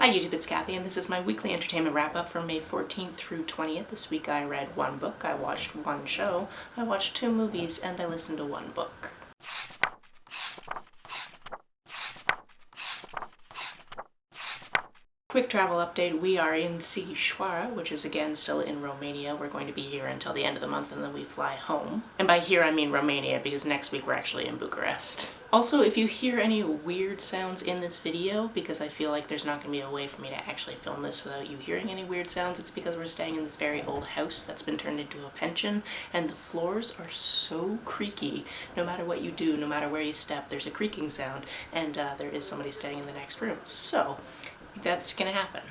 Hi YouTube, it's Kathy, and this is my weekly entertainment wrap-up from May 14th through 20th. This week I read one book, I watched one show, I watched 2 movies, and I listened to 1 book. Quick travel update, we are in Sighișoara, which is again still in Romania. We're going to be here until the end of the month and then we fly home. And by here I mean Romania, because next week we're actually in Bucharest. Also, if you hear any weird sounds in this video, because I feel like there's not going to be a way for me to actually film this without you hearing any weird sounds, it's because we're staying in this very old house that's been turned into a pension, and the floors are so creaky. No matter what you do, no matter where you step, there's a creaking sound, and there is somebody staying in the next room. So that's gonna happen.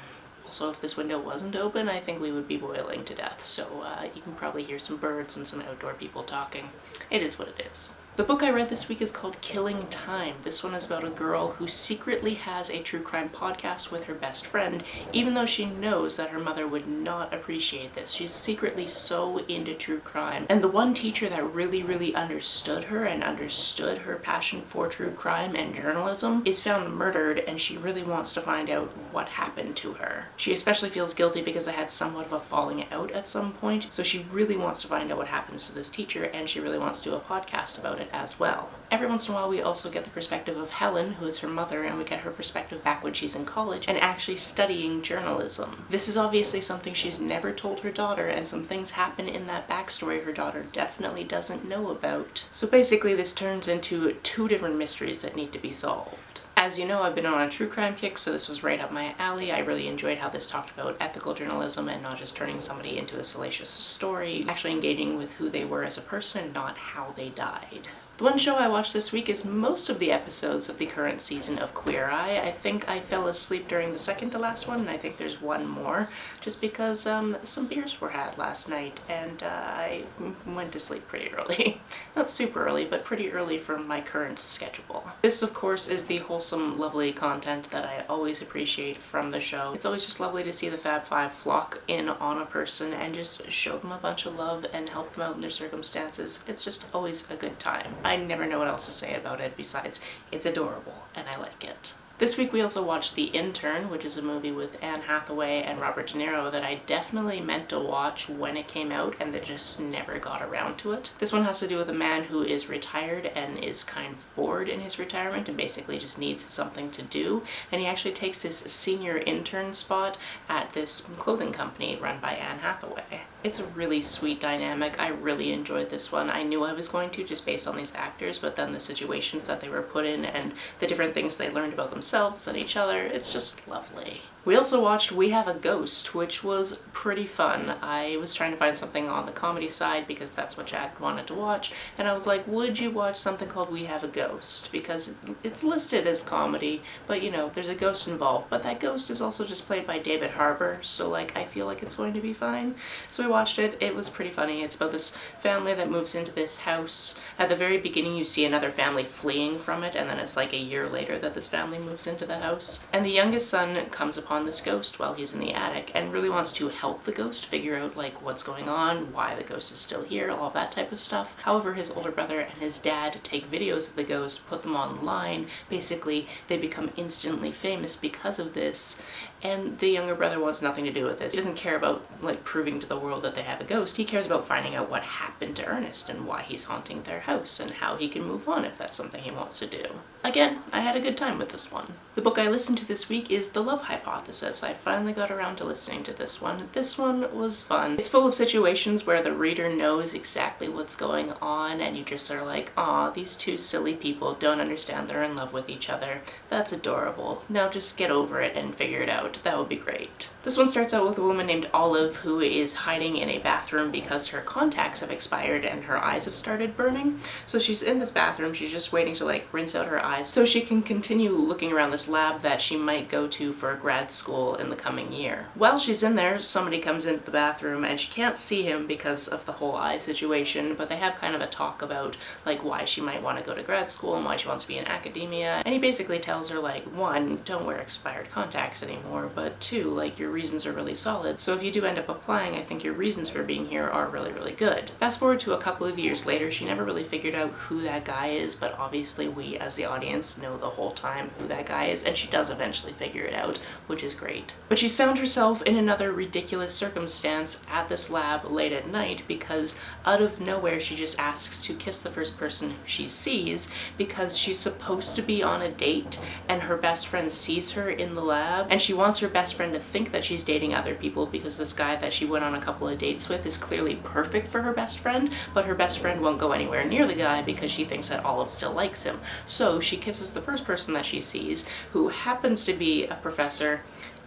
Also, if this window wasn't open, I think we would be boiling to death, so you can probably hear some birds and some outdoor people talking. It is what it is. The book I read this week is called Killing Time. This one is about a girl who secretly has a true crime podcast with her best friend, even though she knows that her mother would not appreciate this. She's secretly so into true crime. And the one teacher that really understood her and understood her passion for true crime and journalism is found murdered, and she really wants to find out what happened to her. She especially feels guilty because they had somewhat of a falling out at some point, so she really wants to find out what happens to this teacher, and she really wants to do a podcast about it as well. Every once in a while we also get the perspective of Helen, who is her mother, and we get her perspective back when she's in college and actually studying journalism. This is obviously something she's never told her daughter, and some things happen in that backstory her daughter definitely doesn't know about. So basically this turns into 2 different mysteries that need to be solved. As you know, I've been on a true crime kick, so this was right up my alley. I really enjoyed how this talked about ethical journalism and not just turning somebody into a salacious story, actually engaging with who they were as a person and not how they died. The one show I watched this week is most of the episodes of the current season of Queer Eye. I think I fell asleep during the second to last one, and I think there's one more, just because some beers were had last night, and I went to sleep pretty early. Not super early, but pretty early for my current schedule. This, of course, is the wholesome, lovely content that I always appreciate from the show. It's always just lovely to see the Fab Five flock in on a person and just show them a bunch of love and help them out in their circumstances. It's just always a good time. I never know what else to say about it besides it's adorable and I like it. This week we also watched The Intern, which is a movie with Anne Hathaway and Robert De Niro that I definitely meant to watch when it came out and that just never got around to it. This one has to do with a man who is retired and is kind of bored in his retirement and basically just needs something to do, and he actually takes this senior intern spot at this clothing company run by Anne Hathaway. It's a really sweet dynamic. I really enjoyed this one. I knew I was going to just based on these actors, but then the situations that they were put in and the different things they learned about themselves and each other, it's just lovely. We also watched We Have a Ghost, which was pretty fun. I was trying to find something on the comedy side because that's what Chad wanted to watch, and I was like, would you watch something called We Have a Ghost? Because it's listed as comedy, but you know, there's a ghost involved, but that ghost is also just played by David Harbour, so like, I feel like it's going to be fine. So we watched it. It was pretty funny. It's about this family that moves into this house. At the very beginning you see another family fleeing from it, and then it's like a year later that this family moves into that house. And the youngest son comes upon this ghost while he's in the attic and really wants to help the ghost figure out like what's going on, why the ghost is still here, all that type of stuff. However, his older brother and his dad take videos of the ghost, put them online. Basically, they become instantly famous because of this, and the younger brother wants nothing to do with this. He doesn't care about like proving to the world that they have a ghost. He cares about finding out what happened to Ernest and why he's haunting their house and how he can move on if that's something he wants to do. Again, I had a good time with this one. The book I listened to this week is The Love Hypothesis. I finally got around to listening to this one. This one was fun. It's full of situations where the reader knows exactly what's going on and you just are like, aw, these 2 silly people don't understand they're in love with each other. That's adorable. Now just get over it and figure it out. That would be great. This one starts out with a woman named Olive who is hiding in a bathroom because her contacts have expired and her eyes have started burning. So she's in this bathroom, she's just waiting to like rinse out her eyes so she can continue looking around this lab that she might go to for grad school in the coming year. While she's in there, somebody comes into the bathroom and she can't see him because of the whole eye situation, but they have kind of a talk about like why she might want to go to grad school and why she wants to be in academia, and he basically tells her like, 1, don't wear expired contacts anymore, but 2, like your reasons are really solid, so if you do end up applying, I think your reasons for being here are really good. Fast forward to a couple of years later, she never really figured out who that guy is, but obviously we as the audience know the whole time who that that guy is, and she does eventually figure it out, which is great. But she's found herself in another ridiculous circumstance at this lab late at night because out of nowhere she just asks to kiss the first person who she sees because she's supposed to be on a date and her best friend sees her in the lab, and she wants her best friend to think that she's dating other people because this guy that she went on a couple of dates with is clearly perfect for her best friend, but her best friend won't go anywhere near the guy because she thinks that Olive still likes him. So she kisses the first person that she sees, who happens to be a professor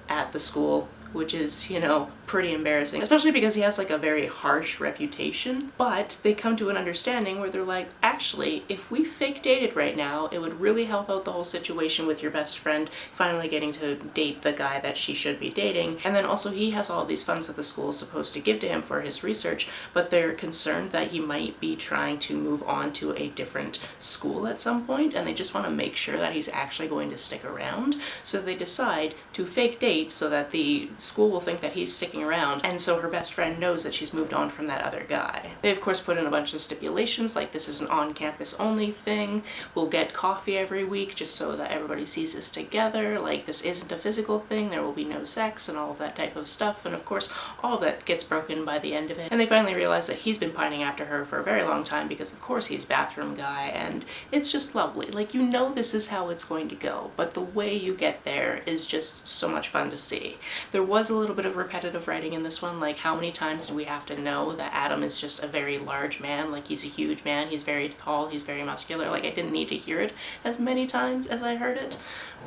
at the school, which is, you know, pretty embarrassing, especially because he has like a very harsh reputation. But they come to an understanding where they're like, actually, if we fake dated right now, it would really help out the whole situation with your best friend finally getting to date the guy that she should be dating. And then also he has all of these funds that the school is supposed to give to him for his research, but they're concerned that he might be trying to move on to a different school at some point, and they just want to make sure that he's actually going to stick around. So they decide to fake date so that the school will think that he's sticking around, and so her best friend knows that she's moved on from that other guy. They of course put in a bunch of stipulations, like this is an on-campus only thing, we'll get coffee every week just so that everybody sees us together, like this isn't a physical thing, there will be no sex and all of that type of stuff, and of course all of that gets broken by the end of it. And they finally realize that he's been pining after her for a very long time because of course he's bathroom guy, and it's just lovely. Like, you know this is how it's going to go, but the way you get there is just so much fun to see. There was a little bit of repetitive writing in this one, like how many times do we have to know that Adam is just a very large man, like he's a huge man, he's very tall, he's very muscular. Like, I didn't need to hear it as many times as I heard it,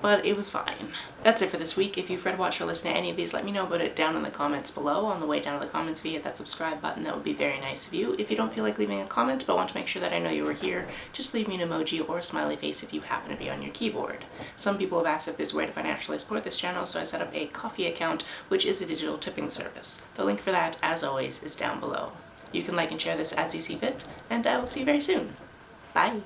but it was fine. That's it for this week. If you've read, watched, or listened to any of these, let me know about it down in the comments below. On the way down to the comments, if you hit that subscribe button, that would be very nice of you. If you don't feel like leaving a comment but want to make sure that I know you were here, just leave me an emoji or a smiley face if you happen to be on your keyboard. Some people have asked if there's a way to financially support this channel, so I set up a Ko-fi account, which is a digital tipping service. The link for that, as always, is down below. You can like and share this as you see fit, and I will see you very soon. Bye!